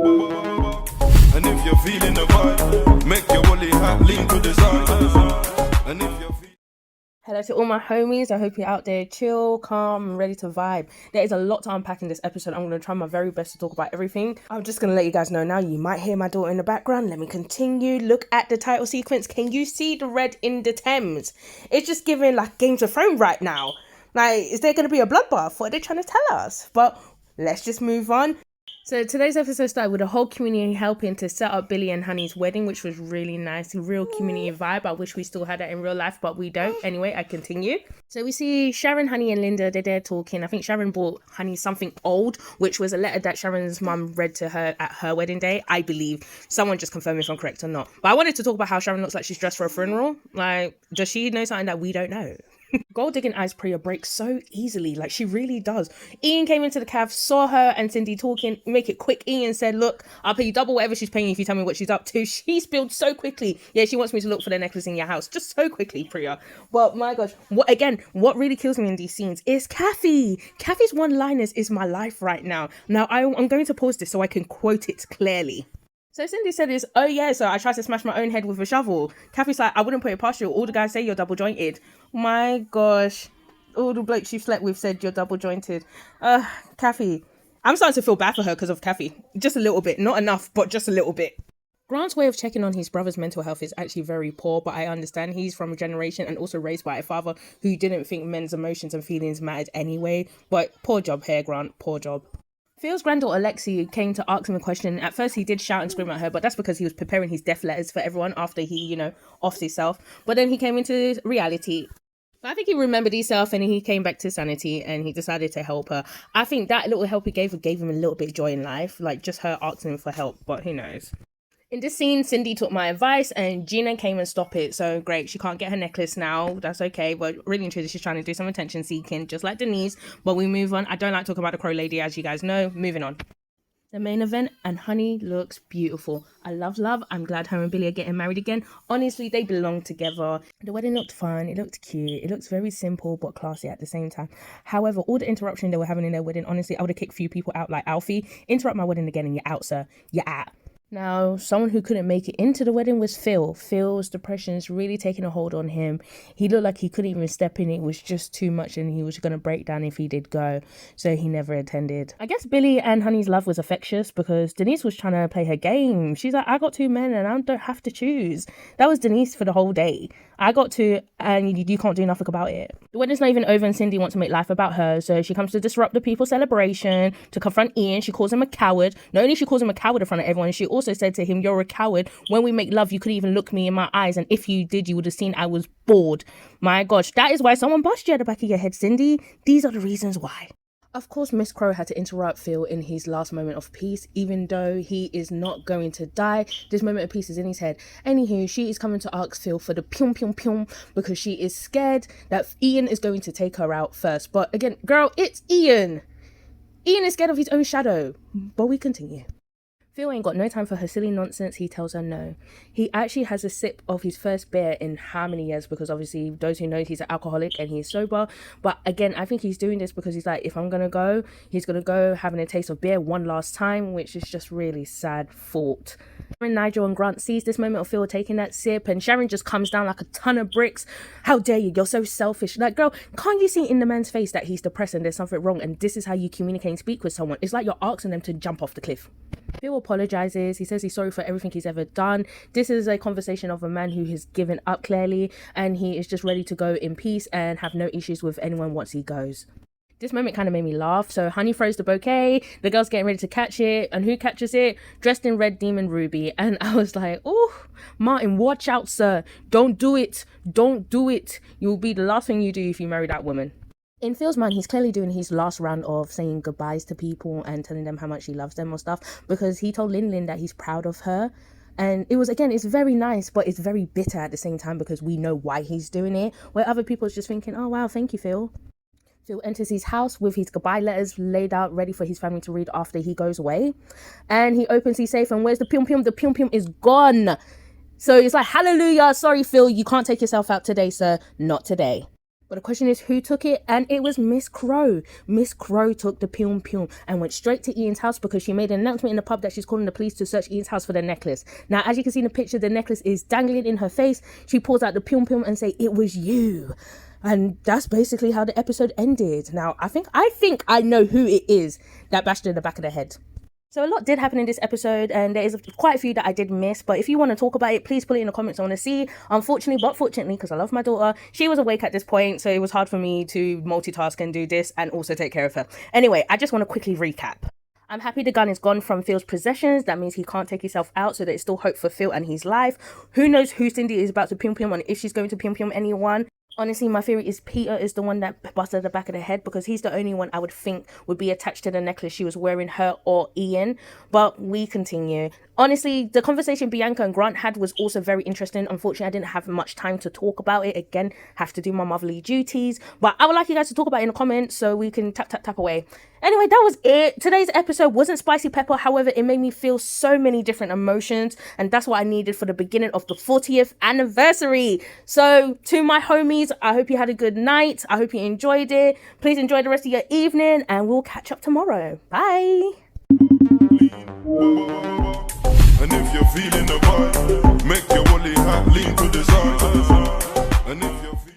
And if you're feeling the vibe, make your woolly hat lean to the side. And if you're Hello to all my homies. I hope you're out there chill, calm, and ready to vibe. There is a lot to unpack in this episode. I'm going to try my very best to talk about everything. I'm just going to let you guys know now. You might hear my daughter in the background. Let me continue. Look at the title sequence. Can you see the red in the Thames? It's just giving like Games of Thrones right now. Like, is there going to be a bloodbath? What are they trying to tell us? But let's just move on. So today's episode started with a whole community helping to set up Billy and Honey's wedding, which was really nice. A real community vibe. I wish we still had that in real life, but we don't. Anyway, I continue. So we see Sharon, Honey, and Linda. They're there talking. I think Sharon bought Honey something old, which was a letter that Sharon's mum read to her at her wedding day. I believe. Someone just confirm if I'm correct or not. But I wanted to talk about how Sharon looks like she's dressed for a funeral. Like, does she know something that we don't know? Gold digging eyes Priya breaks so easily, like she really does. Ian came into the cafe, saw her and Cindy talking. Make it quick. Ian said, look, I'll pay you double whatever she's paying you if you tell me what she's up to. She spilled so quickly. Yeah, she wants me to look for the necklace in your house, just so quickly, Priya. But my gosh, what really kills me in these scenes is Kathy. Kathy's one-liners is my life right now. Now I'm going to pause this so I can quote it clearly. So Cindy said is, oh yeah, so I tried to smash my own head with a shovel. Kathy's like, I wouldn't put it past you. All the guys say you're double jointed. My gosh. All the blokes you slept with said you're double jointed. Kathy. I'm starting to feel bad for her because of Kathy. Just a little bit. Not enough, but just a little bit. Grant's way of checking on his brother's mental health is actually very poor, but I understand he's from a generation and also raised by a father who didn't think men's emotions and feelings mattered anyway. But poor job here, Grant. Poor job. Phil's granddaughter Lexi came to ask him a question. At first he did shout and scream at her, but that's because he was preparing his death letters for everyone after he, offed himself. But then he came into reality. I think he remembered himself and he came back to sanity and he decided to help her. I think that little help he gave him a little bit of joy in life, like just her asking him for help, but who knows. In this scene, Cindy took my advice and Gina came and stopped it. So great, she can't get her necklace now. That's okay. But really and truly, she's trying to do some attention seeking, just like Denise. But we move on. I don't like talking about the Crow Lady, as you guys know. Moving on. The main event, and Honey looks beautiful. I love. I'm glad her and Billy are getting married again. Honestly, they belong together. The wedding looked fun. It looked cute. It looks very simple but classy at the same time. However, all the interruption they were having in their wedding, honestly, I would have kicked a few people out like Alfie. Interrupt my wedding again and you're out, sir. You're out. Now, someone who couldn't make it into the wedding was Phil. Phil's depression is really taking a hold on him. He looked like he couldn't even step in. It was just too much and he was going to break down if he did go. So he never attended. I guess Billy and Honey's love was infectious because Denise was trying to play her game. She's like, I got two men and I don't have to choose. That was Denise for the whole day. I got two and you can't do nothing about it. The wedding's not even over and Cindy wants to make life about her. So she comes to disrupt the people's celebration, to confront Ian. She calls him a coward. Not only she calls him a coward in front of everyone, she also said to him, you're a coward. When we make love, you couldn't even look me in my eyes. And if you did, you would have seen I was bored. My gosh, that is why someone bust you at the back of your head, Cindy. These are the reasons why. Of course, Miss Crow had to interrupt Phil in his last moment of peace, even though he is not going to die. This moment of peace is in his head. Anywho, she is coming to ask Phil for the pyum because she is scared that Ian is going to take her out first. But again, girl, it's Ian. Ian is scared of his own shadow. But we continue. Phil ain't got no time for her silly nonsense. He tells her no. He actually has a sip of his first beer in how many years? Because obviously, those who know, he's an alcoholic and he's sober. But again, I think he's doing this because he's like, if I'm going to go, he's going to go having a taste of beer one last time, which is just really sad thought. When Nigel and Grant sees this moment of Phil taking that sip and Sharon just comes down like a ton of bricks. How dare you? You're so selfish. Like, girl, can't you see in the man's face that he's depressed and there's something wrong? And this is how you communicate and speak with someone. It's like you're asking them to jump off the cliff. Phil apologizes. He says he's sorry for everything he's ever done. This is a conversation of a man who has given up clearly and he is just ready to go in peace and have no issues with anyone once he goes. This moment kind of made me laugh. So Honey throws the bouquet, the girl's getting ready to catch it, and who catches it? Dressed in red Demon Ruby. And I was like, oh, Martin, watch out, sir. Don't do it. Don't do it. You'll be the last thing you do if you marry that woman. In Phil's mind, he's clearly doing his last round of saying goodbyes to people and telling them how much he loves them or stuff, because he told Lin that he's proud of her. And it was, again, it's very nice, but it's very bitter at the same time because we know why he's doing it, where other people are just thinking, oh, wow, thank you, Phil. Phil enters his house with his goodbye letters laid out, ready for his family to read after he goes away. And he opens his safe and where's the pyum? The pyum is gone. So it's like, hallelujah, sorry, Phil, you can't take yourself out today, sir. Not today. But the question is, who took it? And it was Miss Crow. Miss Crow took the pyum pyum and went straight to Ian's house because she made an announcement in the pub that she's calling the police to search Ian's house for the necklace. Now, as you can see in the picture, the necklace is dangling in her face. She pulls out the pyum pyum and say, "It was you." And that's basically how the episode ended. Now, I think I know who it is that bashed her in the back of the head. So a lot did happen in this episode, and there is quite a few that I did miss. But if you want to talk about it, please put it in the comments. I want to see. Unfortunately, but fortunately, because I love my daughter, she was awake at this point, so it was hard for me to multitask and do this and also take care of her. Anyway, I just want to quickly recap. I'm happy the gun is gone from Phil's possessions. That means he can't take himself out, so there's still hope for Phil and his life. Who knows who Cindy is about to pyum pyum and if she's going to pyum pyum anyone. Honestly, my theory is Peter is the one that busted the back of the head because he's the only one I would think would be attached to the necklace she was wearing, her or Ian. But we continue. Honestly, the conversation Bianca and Grant had was also very interesting. Unfortunately, I didn't have much time to talk about it. Again, have to do my motherly duties. But I would like you guys to talk about it in the comments so we can tap away. Anyway, that was it. Today's episode wasn't spicy pepper. However, it made me feel so many different emotions. And that's what I needed for the beginning of the 40th anniversary. So to my homies, I hope you had a good night. I hope you enjoyed it. Please enjoy the rest of your evening and we'll catch up tomorrow. Bye. And if you're feeling